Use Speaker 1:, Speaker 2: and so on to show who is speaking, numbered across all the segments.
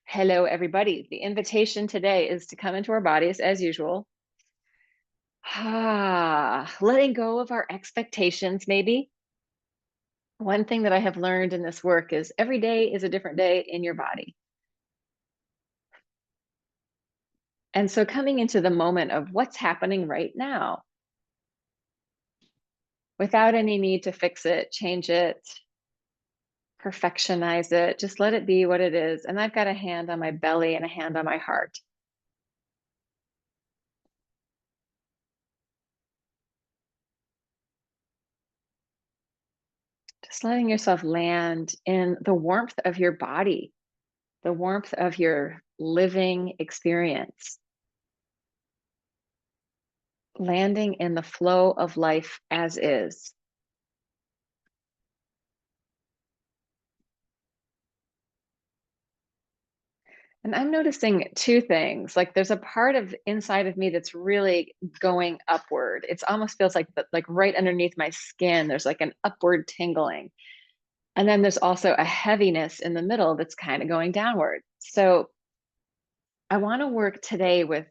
Speaker 1: Hello, everybody. The invitation today is to come into our bodies as usual. Letting go of our expectations, maybe. One thing that I have learned in this work is every day is a different day in your body. And so coming into the moment of what's happening right now without any need to fix it, change it, perfectionize it, just let it be what it is. And I've got a hand on my belly and a hand on my heart. Just letting yourself land in the warmth of your body, the warmth of your living experience, landing in the flow of life as is. And I'm noticing two things. Like there's a part of inside of me that's really going upward. It almost feels like right underneath my skin, there's like an upward tingling. And then there's also a heaviness in the middle that's kind of going downward. So I want to work today with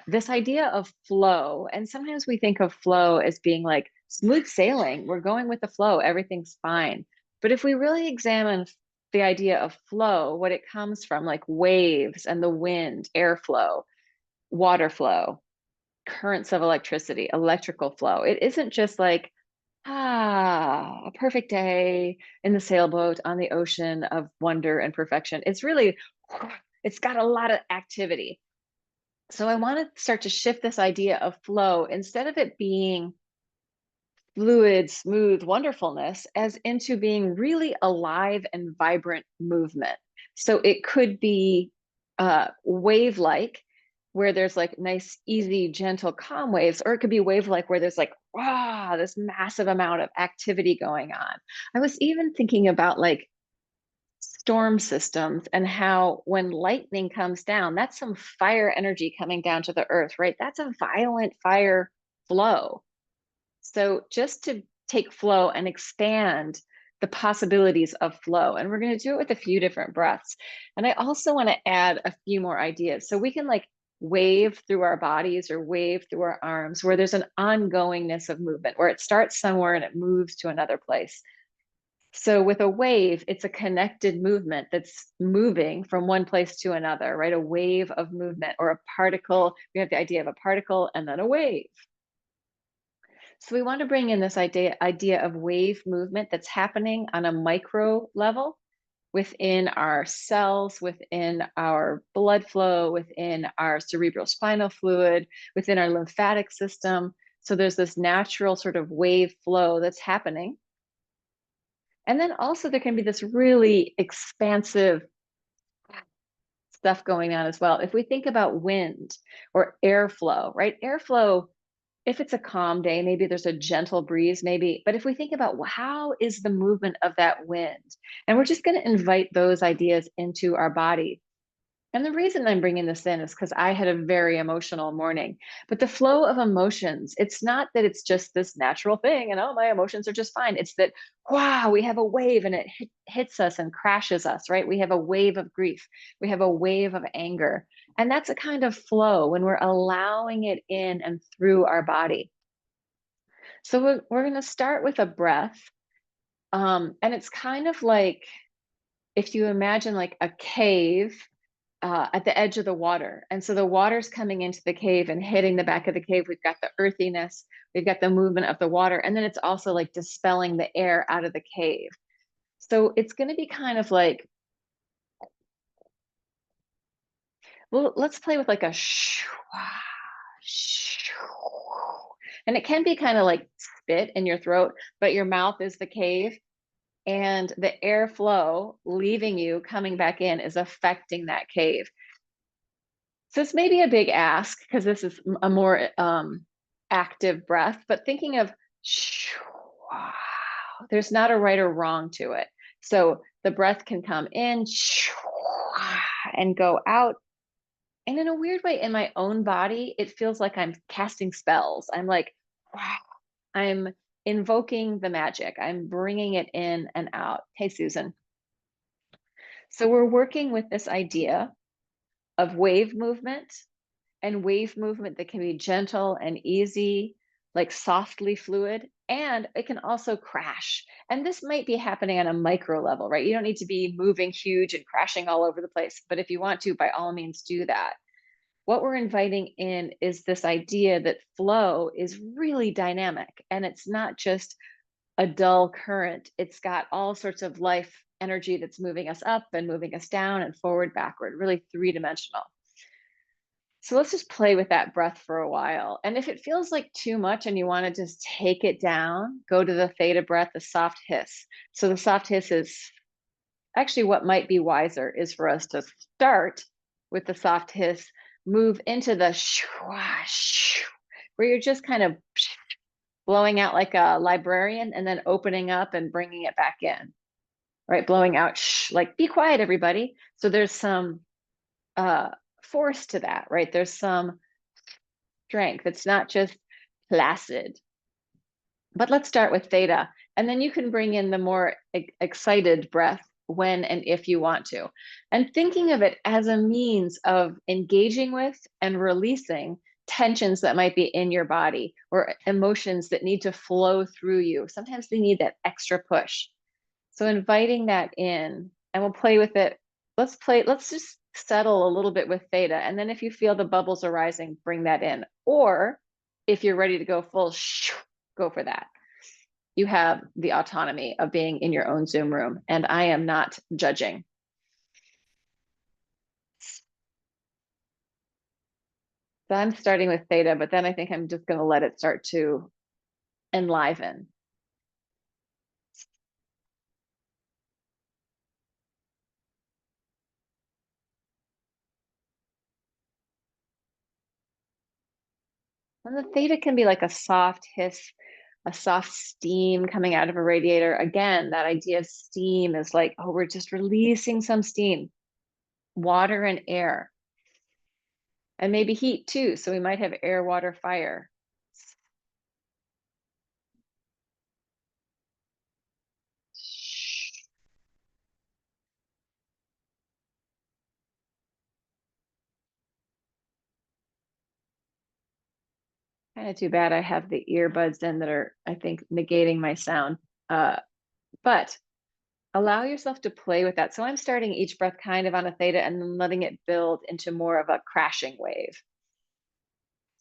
Speaker 1: this idea of flow. And sometimes we think of flow as being like smooth sailing. We're going with the flow, everything's fine. But if we really examine the idea of flow, what it comes from, like waves and the wind, airflow, water flow, currents of electricity, electrical flow, it isn't just like, a perfect day in the sailboat on the ocean of wonder and perfection. It's really, it's got a lot of activity. So I want to start to shift this idea of flow instead of it being fluid, smooth wonderfulness as into being really alive and vibrant movement. So it could be wave-like, where there's like nice, easy, gentle, calm waves, or it could be wave-like where there's like, wow, this massive amount of activity going on. I was even thinking about like storm systems and how when lightning comes down, that's some fire energy coming down to the earth, right? That's a violent fire flow. So just to take flow and expand the possibilities of flow. And we're going to do it with a few different breaths. And I also want to add a few more ideas. So we can like wave through our bodies or wave through our arms where there's an ongoingness of movement, where it starts somewhere and it moves to another place. So with a wave, it's a connected movement that's moving from one place to another, right? A wave of movement or a particle. We have the idea of a particle and then a wave. So we want to bring in this idea of wave movement that's happening on a micro level within our cells, within our blood flow, within our cerebral spinal fluid, within our lymphatic system. So there's this natural sort of wave flow that's happening. And then also there can be this really expansive stuff going on as well. If we think about wind or airflow, right? Airflow, if it's a calm day, maybe there's a gentle breeze, maybe. But if we think about how is the movement of that wind, and we're just going to invite those ideas into our body. And the reason I'm bringing this in is because I had a very emotional morning. But the flow of emotions, it's not that it's just this natural thing and oh, my emotions are just fine. It's that, wow, we have a wave and it hits us and crashes us, right? We have a wave of grief, we have a wave of anger. And that's a kind of flow when we're allowing it in and through our body. So we're going to start with a breath. And it's kind of like if you imagine like a cave at the edge of the water. And so the water's coming into the cave and hitting the back of the cave. We've got the earthiness, we've got the movement of the water, and then it's also like dispelling the air out of the cave. So it's going to be kind of like, well, let's play with like a shoo, shoo. And it can be kind of like spit in your throat, but your mouth is the cave. And the airflow leaving you, coming back in, is affecting that cave. So it's maybe a big ask because this is a more active breath, but thinking of wow, there's not a right or wrong to it. So the breath can come in and go out. And in a weird way, in my own body, it feels like I'm casting spells. I'm like, wow, I'm invoking the magic. I'm bringing it in and out. Hey, Susan. So we're working with this idea of wave movement and wave movement that can be gentle and easy, like softly fluid, and it can also crash. And this might be happening on a micro level, right? You don't need to be moving huge and crashing all over the place, but if you want to, by all means, do that. What we're inviting in is this idea that flow is really dynamic and it's not just a dull current. It's got all sorts of life energy that's moving us up and moving us down and forward, backward, really three-dimensional. So let's just play with that breath for a while. And if it feels like too much and you want to just take it down, go to the theta breath, the soft hiss. So the soft hiss is actually what might be wiser is for us to start with the soft hiss, move into the where you're just kind of blowing out like a librarian and then opening up and bringing it back in, right? Blowing out, like be quiet, everybody. So there's some force to that, right? There's some strength. It's not just placid. But let's start with theta. And then you can bring in the more excited breath when and if you want to. And thinking of it as a means of engaging with and releasing tensions that might be in your body or emotions that need to flow through you. Sometimes they need that extra push. So inviting that in, and we'll play with it. Let's just settle a little bit with theta. And then if you feel the bubbles arising, bring that in. Or if you're ready to go full, go for that. You have the autonomy of being in your own Zoom room, and I am not judging. So I'm starting with theta, but then I think I'm just going to let it start to enliven. And the theta can be like a soft hiss, a soft steam coming out of a radiator. Again, that idea of steam is like, oh, we're just releasing some steam, water and air, and maybe heat too. So we might have air, water, fire. Kind of too bad I have the earbuds in that are, I think, negating my sound. But allow yourself to play with that. So I'm starting each breath kind of on a theta and then letting it build into more of a crashing wave.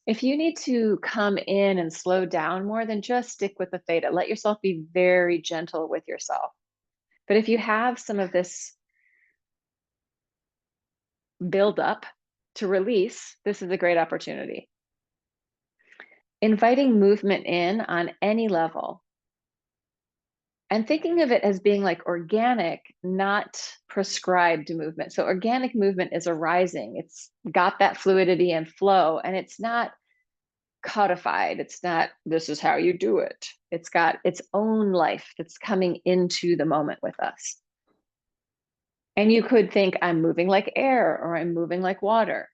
Speaker 1: If you need to come in and slow down more, then just stick with the theta. Let yourself be very gentle with yourself. But if you have some of this build up to release, this is a great opportunity. Inviting movement in on any level and thinking of it as being like organic, not prescribed movement. So organic movement is arising. It's got that fluidity and flow, and it's not codified. It's not, this is how you do it. It's got its own life that's coming into the moment with us. And you could think, I'm moving like air or I'm moving like water.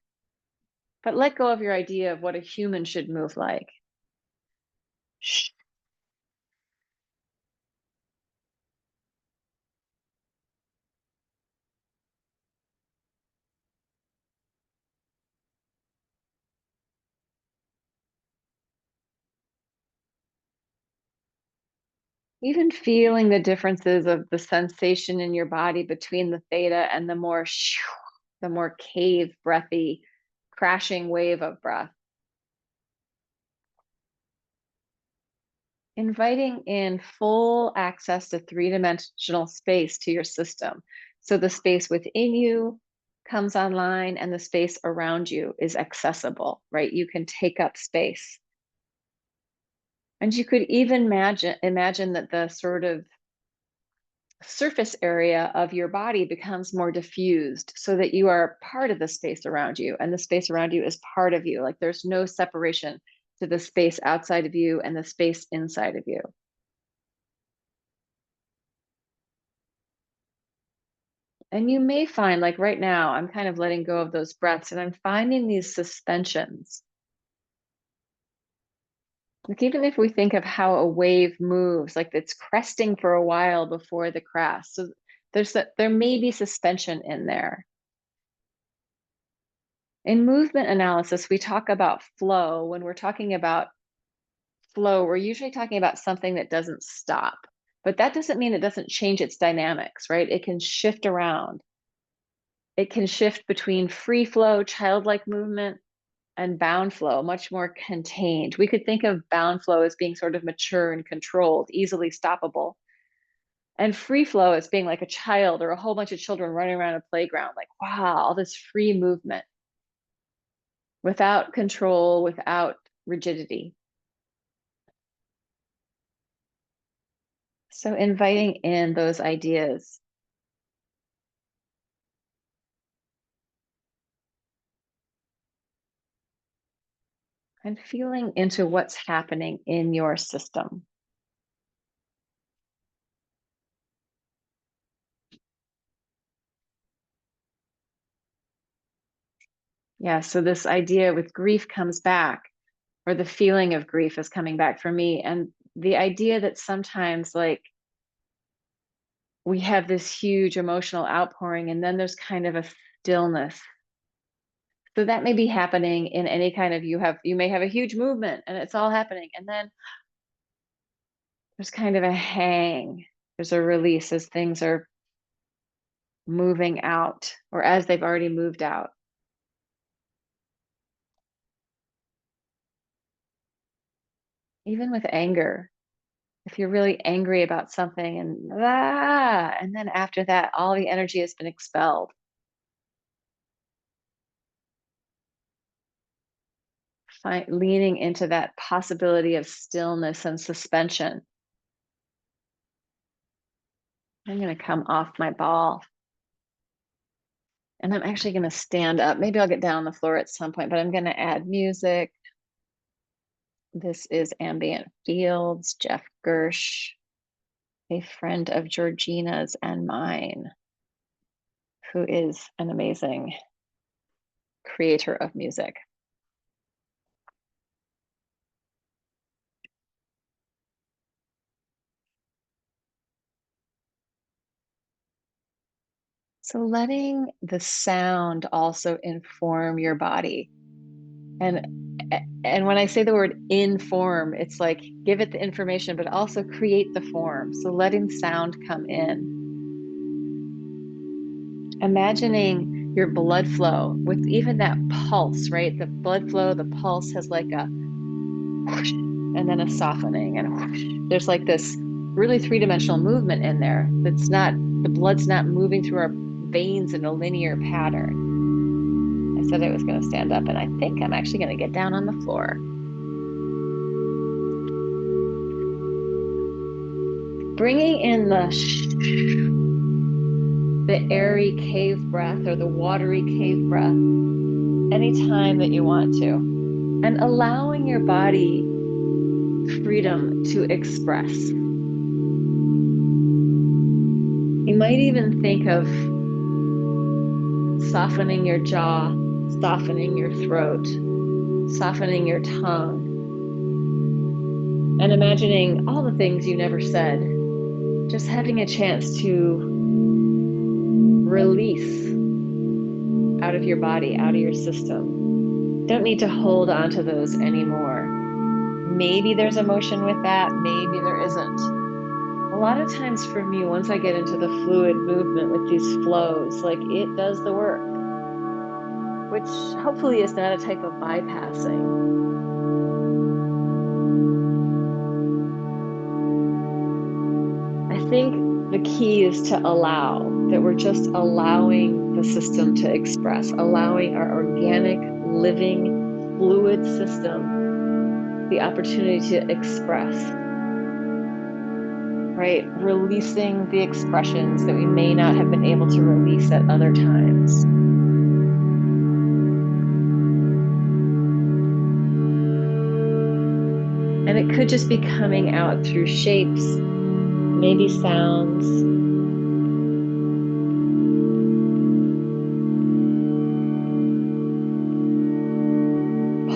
Speaker 1: But let go of your idea of what a human should move like. Even feeling the differences of the sensation in your body between the theta and the more cave breathy, crashing wave of breath. Inviting in full access to three-dimensional space to your system. So the space within you comes online and the space around you is accessible, right? You can take up space. And you could even imagine that the sort of surface area of your body becomes more diffused so that you are part of the space around you and the space around you is part of you. Like there's no separation to the space outside of you and the space inside of you. And you may find, like right now, I'm kind of letting go of those breaths and I'm finding these suspensions. Like even if we think of how a wave moves, like it's cresting for a while before the crest. So There may be suspension in there. In movement analysis, we talk about flow. When we're talking about flow, we're usually talking about something that doesn't stop, but that doesn't mean it doesn't change its dynamics, right? It can shift around. It can shift between free flow, childlike movement, and bound flow, much more contained. We could think of bound flow as being sort of mature and controlled, easily stoppable. And free flow as being like a child or a whole bunch of children running around a playground, like, wow, all this free movement without control, without rigidity. So inviting in those ideas. And feeling into what's happening in your system. Yeah, so this idea with grief comes back, or the feeling of grief is coming back for me. And the idea that sometimes, like, we have this huge emotional outpouring and then there's kind of a stillness. So that may be happening in any kind of, you may have a huge movement and it's all happening. And then there's kind of a hang, there's a release as things are moving out or as they've already moved out. Even with anger, if you're really angry about something and then after that, all the energy has been expelled. Leaning into that possibility of stillness and suspension. I'm going to come off my ball. And I'm actually going to stand up. Maybe I'll get down on the floor at some point, but I'm going to add music. This is Ambient Fields, Jeff Gersh, a friend of Georgina's and mine, who is an amazing creator of music. So letting the sound also inform your body. And when I say the word inform, it's like give it the information, but also create the form. So letting sound come in. Imagining your blood flow with even that pulse, right? The blood flow, the pulse has like a whoosh and then a softening and a whoosh. There's like this really three-dimensional movement in there. The blood's not moving through our veins in a linear pattern. I said I was going to stand up, and I think I'm actually going to get down on the floor. Bringing in the airy cave breath or the watery cave breath anytime that you want to, and allowing your body freedom to express. You might even think of softening your jaw, softening your throat, softening your tongue, and imagining all the things you never said, just having a chance to release out of your body, out of your system. Don't need to hold on to those anymore. Maybe there's emotion with that, maybe there isn't. A lot of times for me, once I get into the fluid movement with these flows, like it does the work, which hopefully is not a type of bypassing. I think the key is to allow, that we're just allowing the system to express, allowing our organic, living, fluid system the opportunity to express, right? Releasing the expressions that we may not have been able to release at other times. And it could just be coming out through shapes, maybe sounds,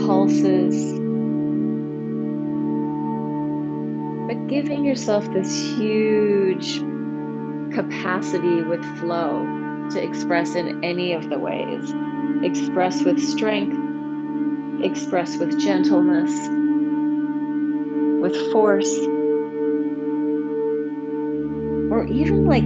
Speaker 1: pulses, but giving yourself this huge capacity with flow to express in any of the ways. Express with strength, express with gentleness, with force, or even like,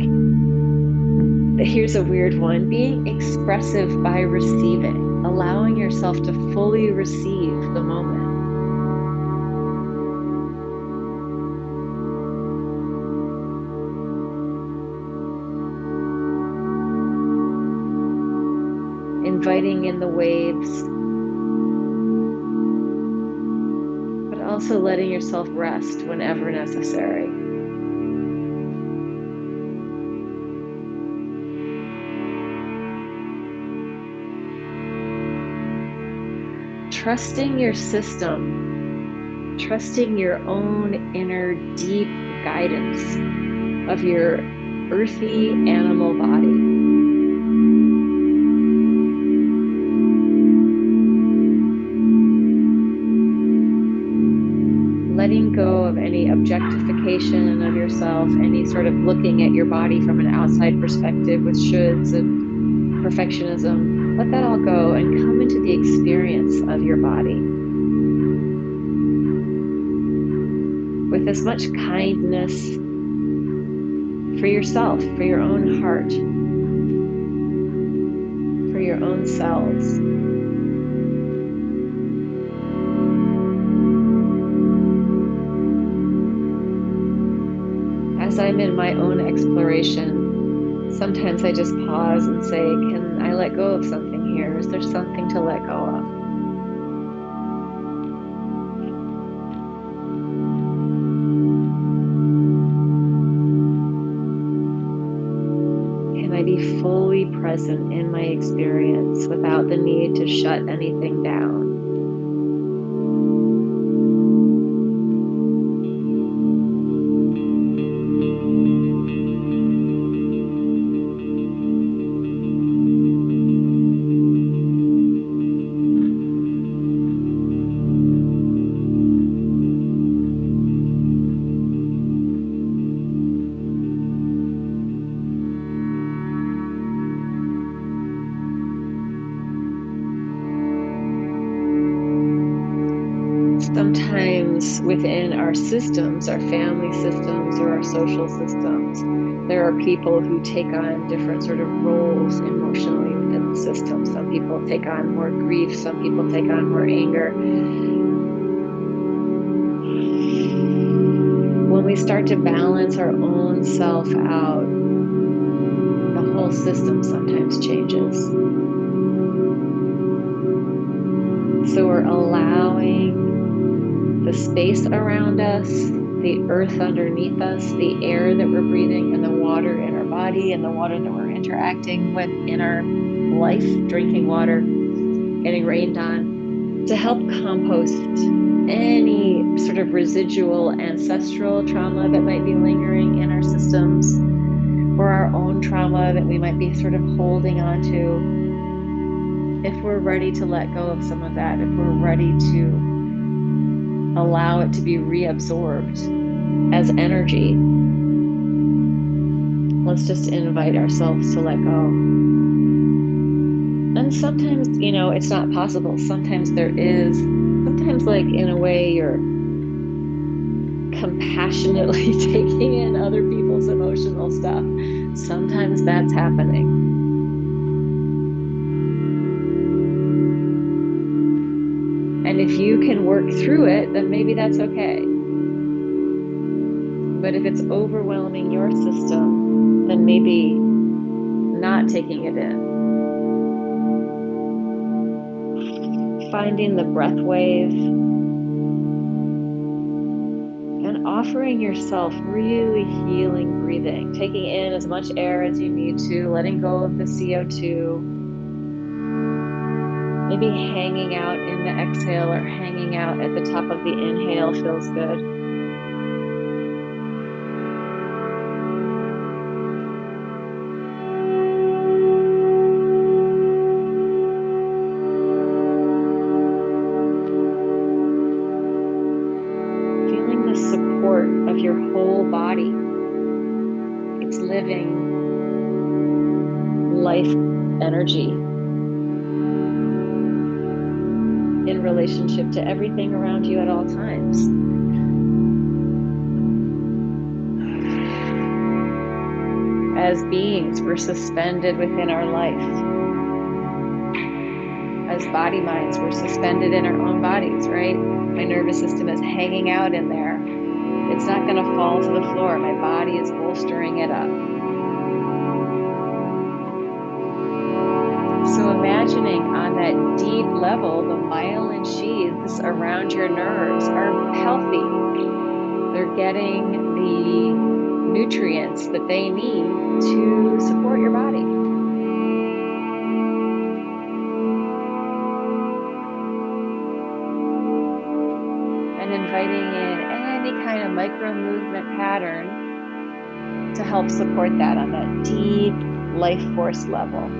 Speaker 1: here's a weird one, being expressive by receiving, allowing yourself to fully receive the moment. Inviting in the waves, but also letting yourself rest whenever necessary. Trusting your system, trusting your own inner deep guidance of your earthy animal body. Letting go of any objectification of yourself, any sort of looking at your body from an outside perspective with shoulds and perfectionism. Let that all go and come into the experience of your body with as much kindness for yourself, for your own heart, for your own cells. As I'm in my own exploration, sometimes I just pause and say, can I let go of something here? Is there something to let go of? Can I be fully present in my experience without the need to shut anything down? Sometimes within our systems, our family systems or our social systems, there are people who take on different sort of roles emotionally within the system. Some people take on more grief, some people take on more anger. When we start to balance our own self out, the whole system sometimes changes. So we're allowing the space around us, the earth underneath us, the air that we're breathing, and the water in our body, and the water that we're interacting with in our life, drinking water, getting rained on, to help compost any sort of residual ancestral trauma that might be lingering in our systems, or our own trauma that we might be sort of holding on to. If we're ready to let go of some of that, if we're ready to allow it to be reabsorbed as energy, let's just invite ourselves to let go. And sometimes, it's not possible. Sometimes there is, sometimes like in a way you're compassionately taking in other people's emotional stuff. Sometimes that's happening. And if you can work through it, then maybe that's okay. But if it's overwhelming your system, then maybe not taking it in. Finding the breath wave and offering yourself really healing breathing, taking in as much air as you need to, letting go of the CO2. Maybe hanging out in the exhale or hanging out at the top of the inhale feels good. Feeling the support of your whole body. It's living life energy in relationship to everything around you at all times. As beings, we're suspended within our life. As body minds, we're suspended in our own bodies, right? My nervous system is hanging out in there. It's not going to fall to the floor. My body is bolstering it up. So imagining on that deep level, the myelin sheaths around your nerves are healthy. They're getting the nutrients that they need to support your body. And inviting in any kind of micro movement pattern to help support that on that deep life force level.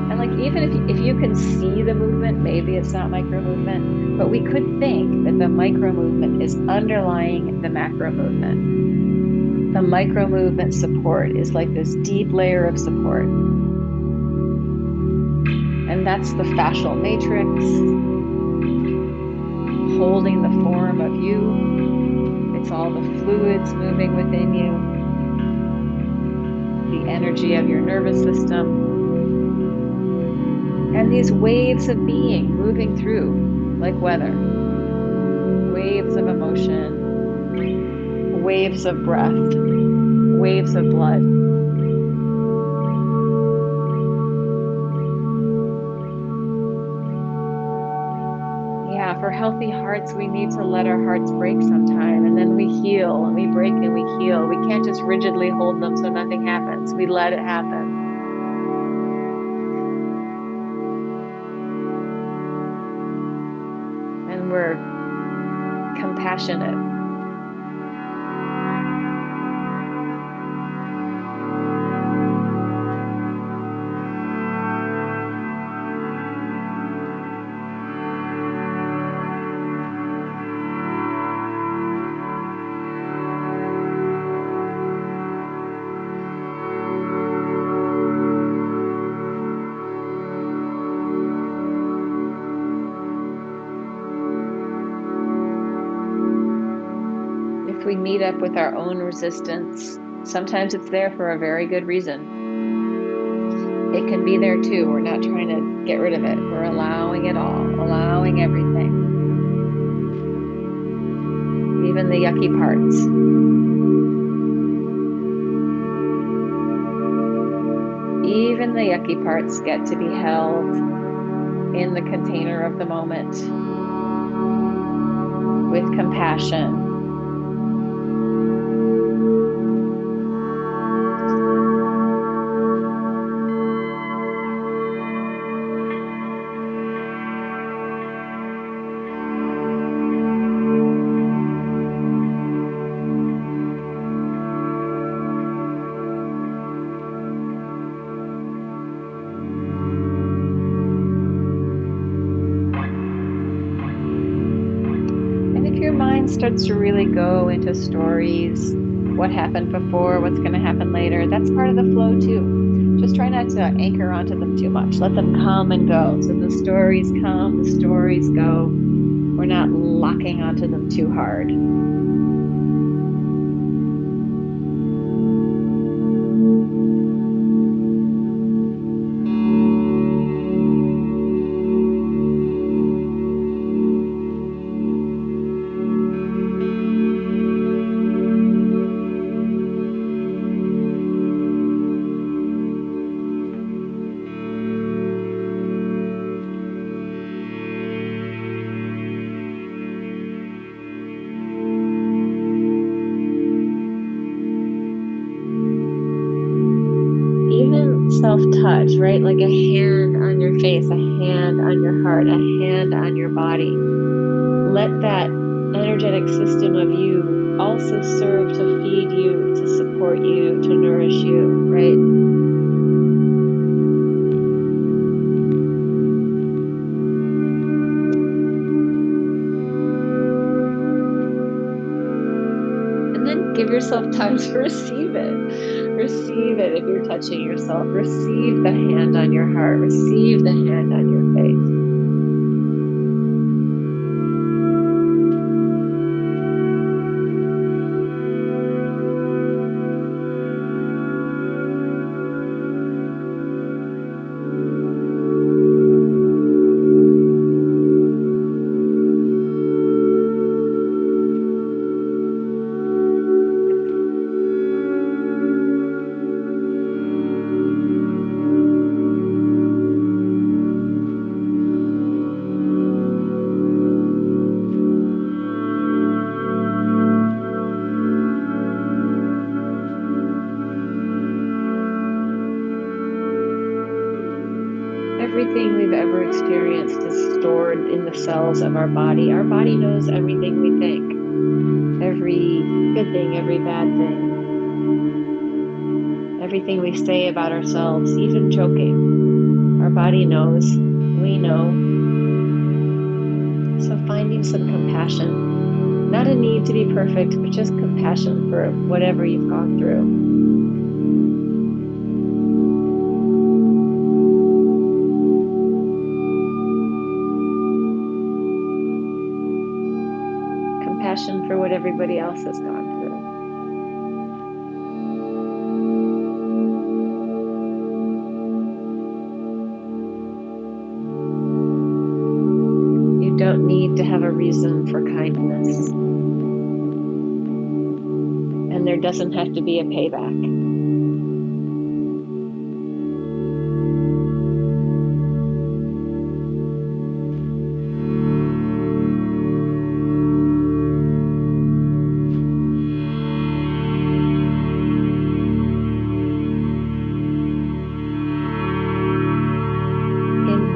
Speaker 1: And like, even if you can see the movement, maybe it's not micro movement, but we could think that the micro movement is underlying the macro movement. The micro movement support is like this deep layer of support. And that's the fascial matrix, holding the form of you. It's all the fluids moving within you, the energy of your nervous system, and these waves of being moving through like weather, waves of emotion, waves of breath, waves of blood. Yeah, for healthy hearts, we need to let our hearts break sometime, and then we heal, and we break and we heal. We can't just rigidly hold them so nothing happens. We let it happen. And we're compassionate. If we meet up with our own resistance, sometimes it's there for a very good reason. It can be there too. We're not trying to get rid of it. We're allowing it all, allowing everything, even the yucky parts. Even the yucky parts get to be held in the container of the moment with compassion. Starts to really go into stories, what happened before, what's going to happen later. That's part of the flow too. Just try not to anchor onto them too much. Let them come and go. So the stories come, the stories go. We're not locking onto them too hard. Self-touch, right? Like a hand on your face, a hand on your heart, a hand on your body. Let that energetic system of you also serve to feed you, to support you, to nourish you, right? And then give yourself time to receive it. Receive it if you're touching yourself. Receive the hand on your heart. Receive the hand on your face. Everything we've ever experienced is stored in the cells of our body. Our body knows everything we think, every good thing, every bad thing, everything we say about ourselves, even joking. Our body knows, we know. So finding some compassion, not a need to be perfect, but just compassion for whatever you've gone through. Compassion for what everybody else has gone through. You don't need to have a reason for kindness. And there doesn't have to be a payback.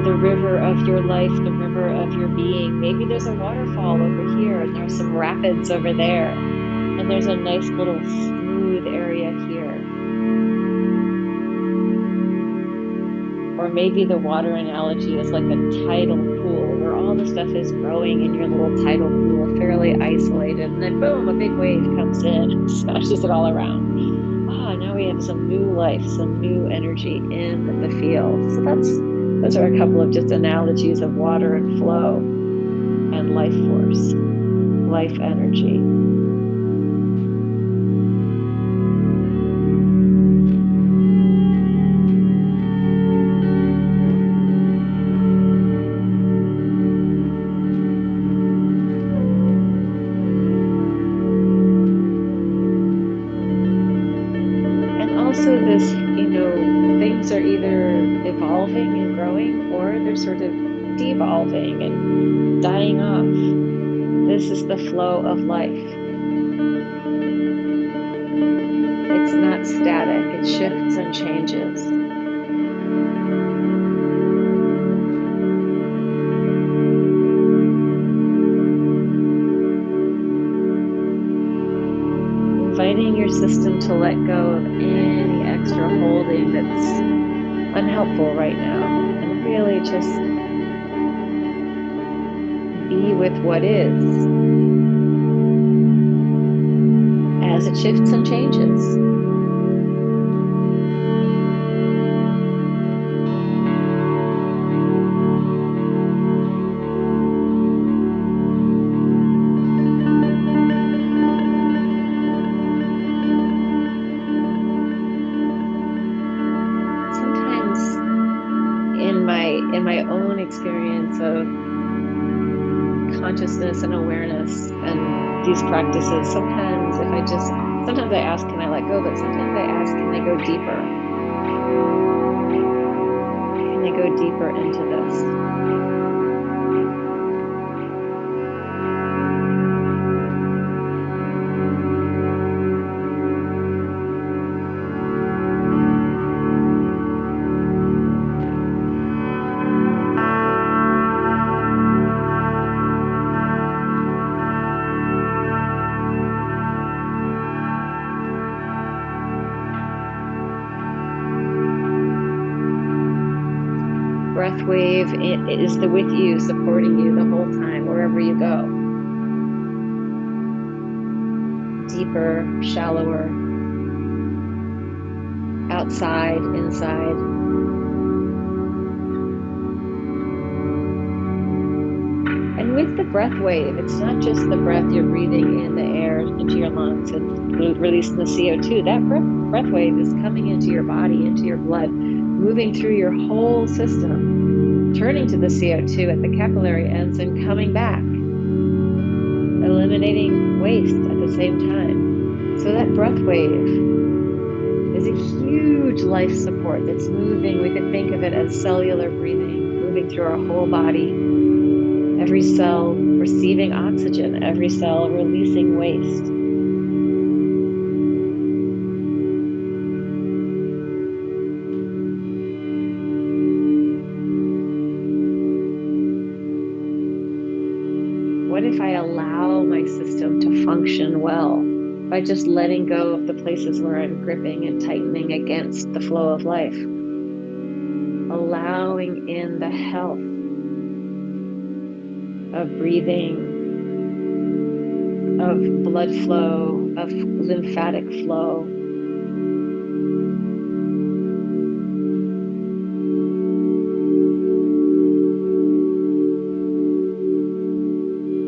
Speaker 1: The river of your life, the river of your being. Maybe there's a waterfall over here, and there's some rapids over there, and there's a nice little smooth area here. Or maybe the water analogy is like a tidal pool where all the stuff is growing in your little tidal pool, fairly isolated, and then boom, a big wave comes in and smashes it all around. Now we have some new life, some new energy in the field. So those are a couple of just analogies of water and flow and life force, life energy. And also this, things are either evolving and growing, or they're sort of devolving and dying off. This is the flow of life. It's not static, it shifts and changes. Inviting your system to let go of any extra holding that's unhelpful right now, and really just be with what is as it shifts and changes. In my own experience of consciousness and awareness and these practices, sometimes I ask, can I let go? But sometimes I ask, can I go deeper? Can I go deeper into this? Breath wave is the with you, supporting you the whole time, wherever you go. Deeper, shallower. outside, inside. And with the breath wave, it's not just the breath you're breathing in the air into your lungs and releasing the CO2. That breath wave is coming into your body, into your blood, moving through your whole system, turning to the CO2 at the capillary ends and coming back, eliminating waste at the same time. So that breath wave is a huge life support that's moving. We could think of it as cellular breathing, moving through our whole body. Every cell receiving oxygen, every cell releasing waste. What if I allow my system to function well by just letting go of the places where I'm gripping and tightening against the flow of life? Allowing in the health of breathing, of blood flow, of lymphatic flow.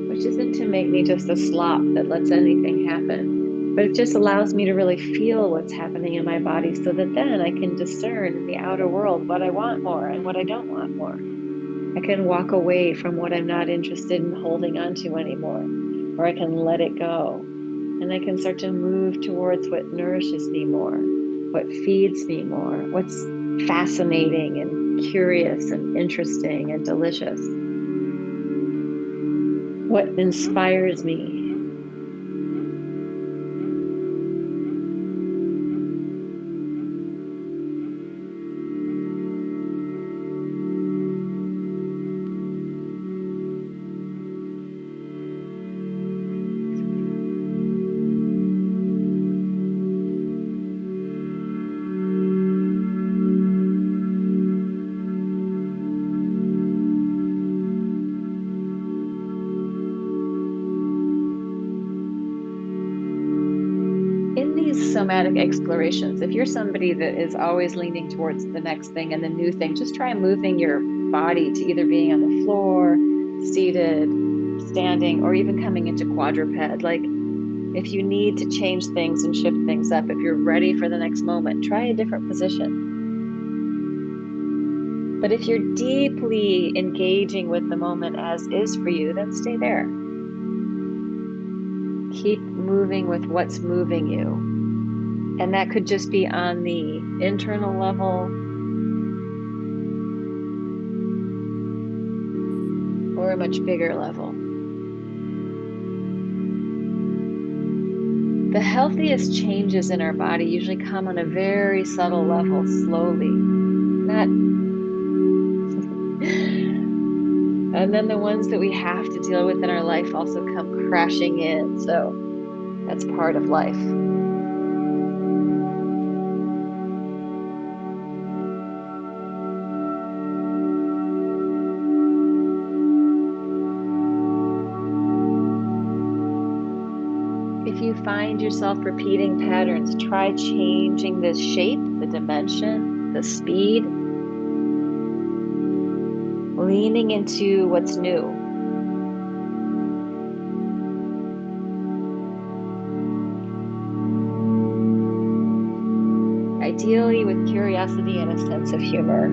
Speaker 1: Which isn't to make me just a slop that lets anything happen, but it just allows me to really feel what's happening in my body so that then I can discern in the outer world what I want more and what I don't want more. I can walk away from what I'm not interested in holding on to anymore, or I can let it go. And I can start to move towards what nourishes me more, what feeds me more, what's fascinating and curious and interesting and delicious, what inspires me. In these somatic explorations, if you're somebody that is always leaning towards the next thing and the new thing, just try moving your body to either being on the floor, seated, standing, or even coming into quadruped. Like if you need to change things and shift things up, if you're ready for the next moment, try a different position. But if you're deeply engaging with the moment as is for you, then stay there. Keep moving with what's moving you. And that could just be on the internal level or a much bigger level. The healthiest changes in our body usually come on a very subtle level, slowly, not. And then the ones that we have to deal with in our life also come crashing in. So that's part of life. If you find yourself repeating patterns, try changing the shape, the dimension, the speed, leaning into what's new. Ideally with curiosity and a sense of humor.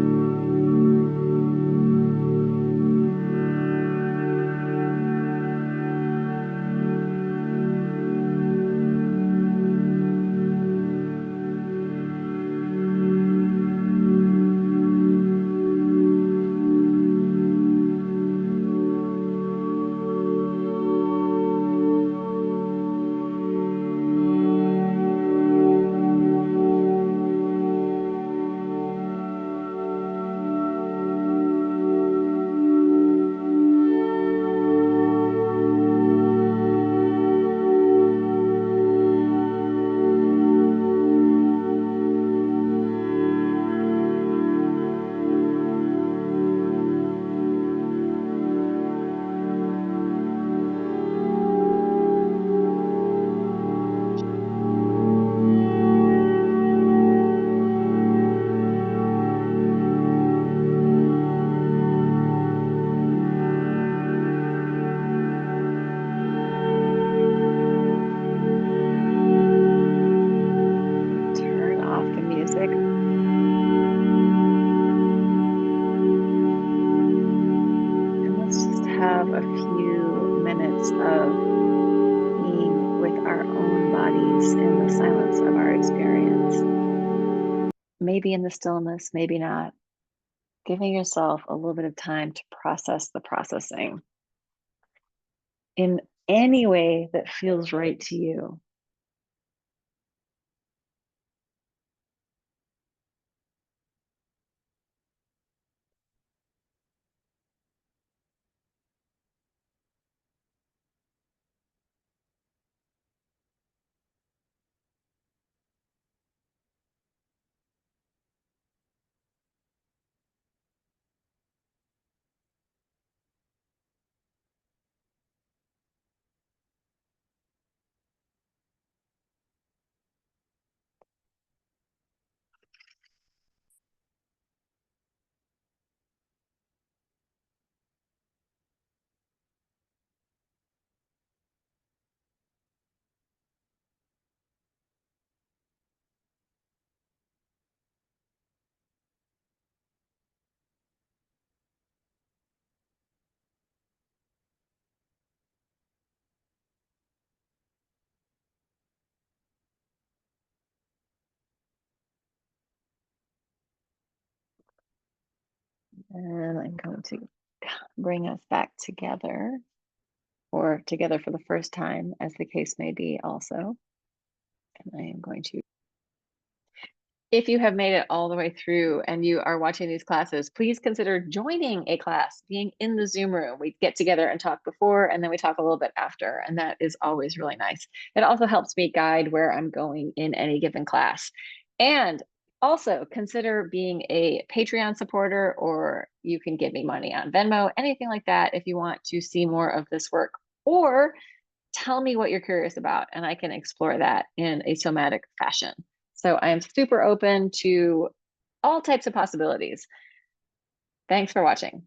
Speaker 1: maybe in the stillness, maybe not. Giving yourself a little bit of time to process the processing in any way that feels right to you. And I'm going to bring us back together, or together for the first time, as the case may be, also. And I am going to, if you have made it all the way through and you are watching these classes, please consider joining a class, being in the Zoom room. We get together and talk before, and then we talk a little bit after, and that is always really nice. It also helps me guide where I'm going in any given class. And also consider being a Patreon supporter, or you can give me money on Venmo, anything like that if you want to see more of this work. Or tell me what you're curious about, and I can explore that in a somatic fashion. So I am super open to all types of possibilities. Thanks for watching.